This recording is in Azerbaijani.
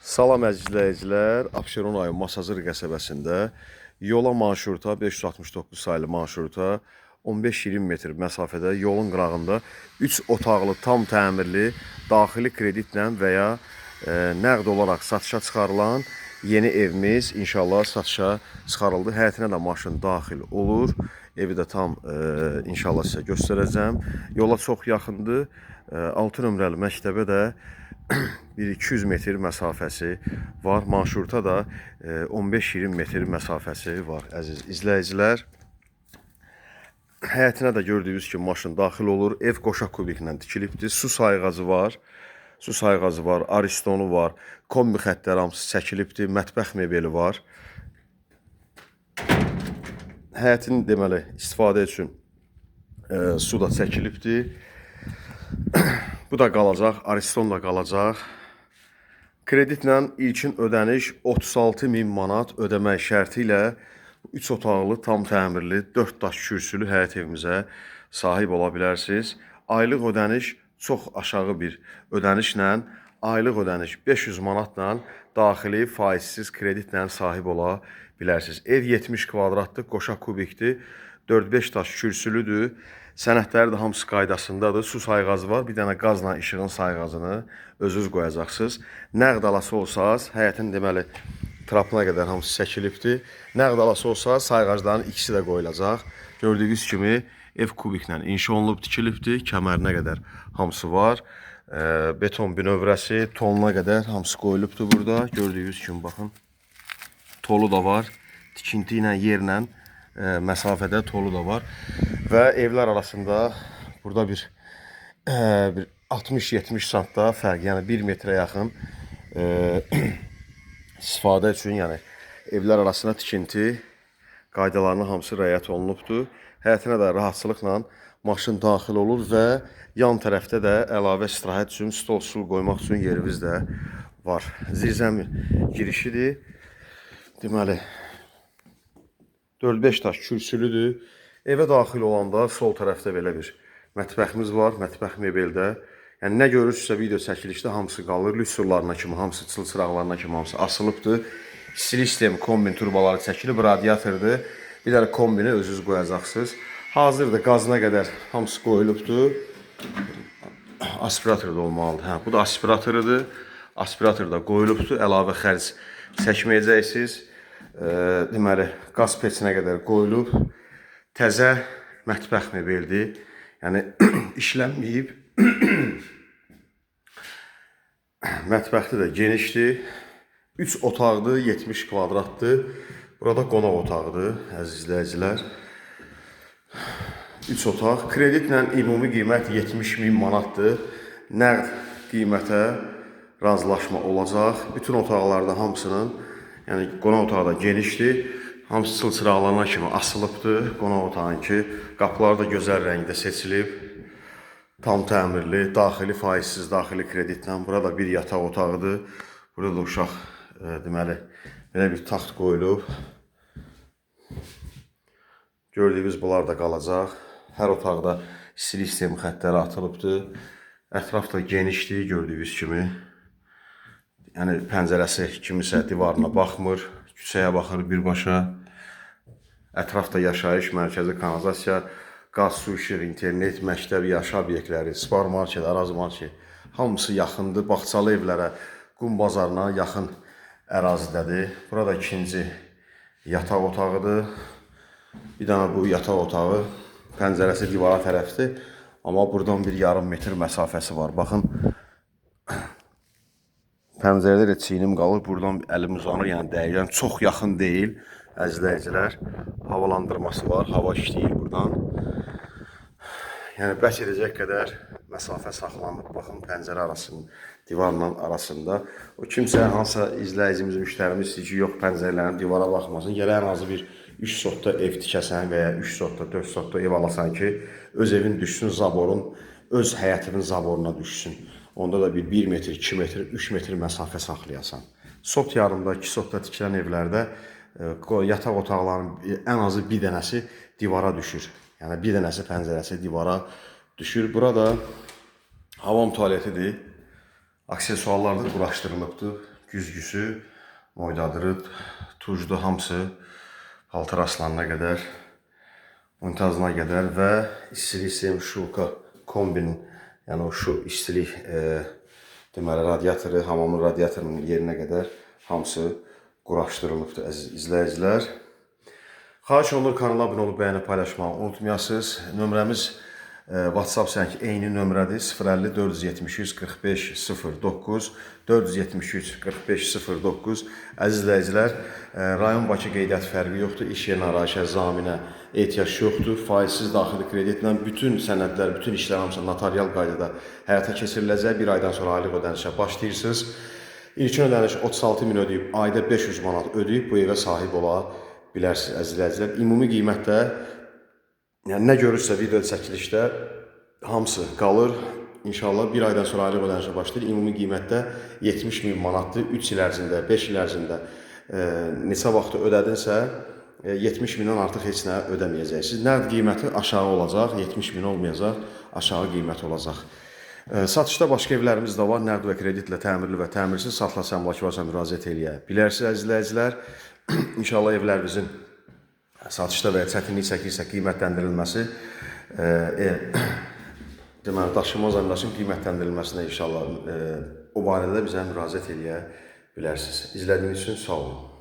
Salam əzizləyicilər, Abşeron rayonu Masazır qəsəbəsində yola marşruta 569 saylı marşruta 15-20 metr məsafədə yolun qırağında 3 otaqlı tam təmirli daxili kreditlə və ya nəqd olaraq satışa çıxarılan yeni evimiz inşallah satışa çıxarıldı. Həyətinə də maşın daxil olur. Evi də tam inşallah sizə göstərəcəm. Yola çox yaxındır. 6 nömrəli məktəbə də bir 200 metr məsafəsi var. Marşruta da 15-20 metr məsafəsi var əziz izləyicilər. Həyətinə də gördüyünüz kimi maşın daxil olur. Ev qoşa kubiklə tikilibdir. Su sayğacı var. Su sayğacı var, aristonu var. Kombi xəttləri hamısı çəkilibdir. Mətbəx mebeli var. Həyətin deməli istifadə üçün su da çəkilibdir. Bu da qalacaq, ariston da qalacaq. Kreditlə ilkin ödəniş 36.000 manat ödəmək şərti ilə 3 otaqlı, tam təmirli, 4 daş kürsülü həyət evimizə sahib ola bilərsiniz. Aylıq ödəniş çox aşağı bir ödənişlə, aylıq ödəniş 500 manatla daxili faizsiz kreditlə sahib ola bilərsiniz. Ev 70 kvadratlıq, qoşa kubikdir, 4-5 daş kürsülüdür. Sənədləri də hamısı qaydasındadır. Su sayğacı var. Bir dənə qazla işığın sayğacını özünüz qoyacaqsınız. Nəqd alası olsanız, həyətin deməli trapına qədər hamısı çəkilibdir. Nəqd alası olsa sayğacların ikisi də qoyulacaq. Gördüyünüz kimi ev kubiklə inşa olunub tikilibdir. Kəmərinə qədər hamısı var. Beton bünövrəsi, tonuna qədər hamısı qoyulubdur burada. Gördüyünüz kimi baxın. Tolu da var. Tikinti ilə yerlə məsafədə tolu da var. Və evlər arasında burada bir 60-70 santda fərq, yəni 1 metrə yaxın istifadə üçün, yəni evlər arasında tikinti qaydalarına hamısı rəayət olunubdur. Həyətinə də rahatçılıqla maşın daxil olur və yan tərəfdə də əlavə istirahət üçün stol sul qoymaq üçün yerimiz də var. Zirzəmi girişidir. Deməli 4-5 daş kürsülüdür. Evə daxil olanda sol tərəfdə belə bir mətbəximiz var, mətbəx mebeldə. Yəni nə görürsünüzsə video çəkilişdə hamısı qalır, lüsurlarına kimi, hamısı çılçıraqlarına kimi hamısı asılıbdır. İstilik sistemi, kombin turbaları çəkilib, radiatordur. Bir dənə kombini özünüz qoyacaqsınız. Hazırdır, qazına qədər hamısı qoyulubdur. Aspirator da olmalıdır. Hə, bu da aspiratorudur. Aspirator da qoyulubdur. Əlavə xərc çəkməyəcəksiniz. Deməli, qaz peçinə qədər qoyulub. Təzə mətbəx mebeldir. Yəni, işlənməyib. Mətbəxli də genişdir. 3 otaqdır, 70 kvadratdır. Burada qonaq otağıdır, əziz izləyicilər. 3 otaq. Kreditlə ümumi qiymət 70.000 manatdır. Nəqd qiymətə razılaşma olacaq. Bütün otaqlarda hamısının, yəni qonaq otağı da genişdir. Hamısı çılçıraqlarına kimi asılıbdır. Qonaq otağınki qapıları da gözəl rəngdə seçilib. Tam təmirli, daxili faizsiz, daxili kreditlə. Burada bir yataq otağıdır. Burada da uşaq, deməli, belə bir taxt qoyulub. Gördüyünüz bunlar da qalacaq. Hər otaqda istilik sistemi xəttləri atılıbdır. Ətraf da genişdir, gördüyünüz kimi. Yəni, pəncərəsi kimisə divarına baxmır. Küçəyə baxır birbaşa. Ətrafda yaşayış, mərkəzi kanalizasiya, qaz, su, işıq, internet, məktəb, yaşa obyektləri, spar market, ərazi market hamısı yaxındır. Bağçalı evlərə, qum bazarına yaxın ərazidədir. Burada ikinci yataq otağıdır. Bir dənə bu yataq otağı, pəncərəsi divara tərəfdir. Amma buradan bir yarım metr məsafəsi var. Baxın. Pəncərədə də çiynim qalır, buradan əlim uzanır, yəni dəyir. Çox yaxın deyil, əzizləyicilər. Havalandırması var, hava işləyir buradan. Yəni, bəs edəcək qədər məsafə saxlanıb. Baxın, pəncərə arasında, divarla arasında. O kimsə, hansısa izləyicimiz, müştərimiz istəyir ki, yox, pəncərələrin divara baxmasın. Gələ ən azı bir 3 sotda ev tikəsən və ya 3 sotda, 4 sotda ev alasan ki, öz evin düşsün zaborun, öz həyətinin zaboruna düşsün. Onda da bir 1 metr, 2 metr, 3 metr məsafə saxlayasan. Sot yarımda, 2 sotda tikilən evlərdə yataq otaqlarının ən azı bir dənəsi divara düşür. Yəni, bir dənəsi pəncərəsi divara düşür. Burada havam tualetidir. Aksesuarlar da quraşdırılıbdır. güzgüsü, moydadırı, tujdu hamısı paltar aslanına qədər, muntazına qədər və istilik sistem şulka kombinin, yəni o şu istilik deməli radiatoru, hamamın radiatorunun yerinə qədər hamısı quraşdırılıbdır əziz izləyicilər. Xahiş olunur kanala abunə olub bəyənib paylaşmağı unutmayasınız. Nömrəmiz WhatsApp zəng eyni nömrədir. 050 473 45 09 473 45 09. Əziz izləyicilər, rayon Bakı qeydiyyat fərqi yoxdur. İş yerinə arayışə, zaminə ehtiyac yoxdur. Faizsiz daxili kreditlə bütün sənədlər, bütün işlər hamısı notarial qaydada həyata keçiriləcək. Bir aydan sonra aylıq ödənişə başlayırsınız. İlkin ödəniş 36.000 ödəyib, ayda 500 manat ödəyib bu evə sahib ola bilərsiniz əziz izləyicilər. Ümumi qiymətdə, yəni nə görürsə video çəkilişdə hamısı qalır. İnşallah bir aydan sonra aylıq ödənişə başlayır. Ümumi qiymətdə 70.000 manatdır. 3 il ərzində, 5 il ərzində neçə vaxtı ödədinsə 70.000-dən artıq heç nə ödəməyəcəksiniz. Nəqd qiyməti aşağı olacaq, 70.000 olmayacaq, aşağı qiymət olacaq. Satışda başqa evlərimiz də var. Nəqd və kreditlə təmirli və təmirsiz satlasa əmlakı varsa müraciət eləyə bilərsiniz əziz izləyicilər. İnşallah evlərimizin satışda və ya çətinlik çəkirsə qiymətləndirilməsi, deməli daşınmaz əmlakın qiymətləndirilməsinə inşallah o barədə bizə müraciət eləyə bilərsiniz. İzlədiyiniz üçün sağ olun.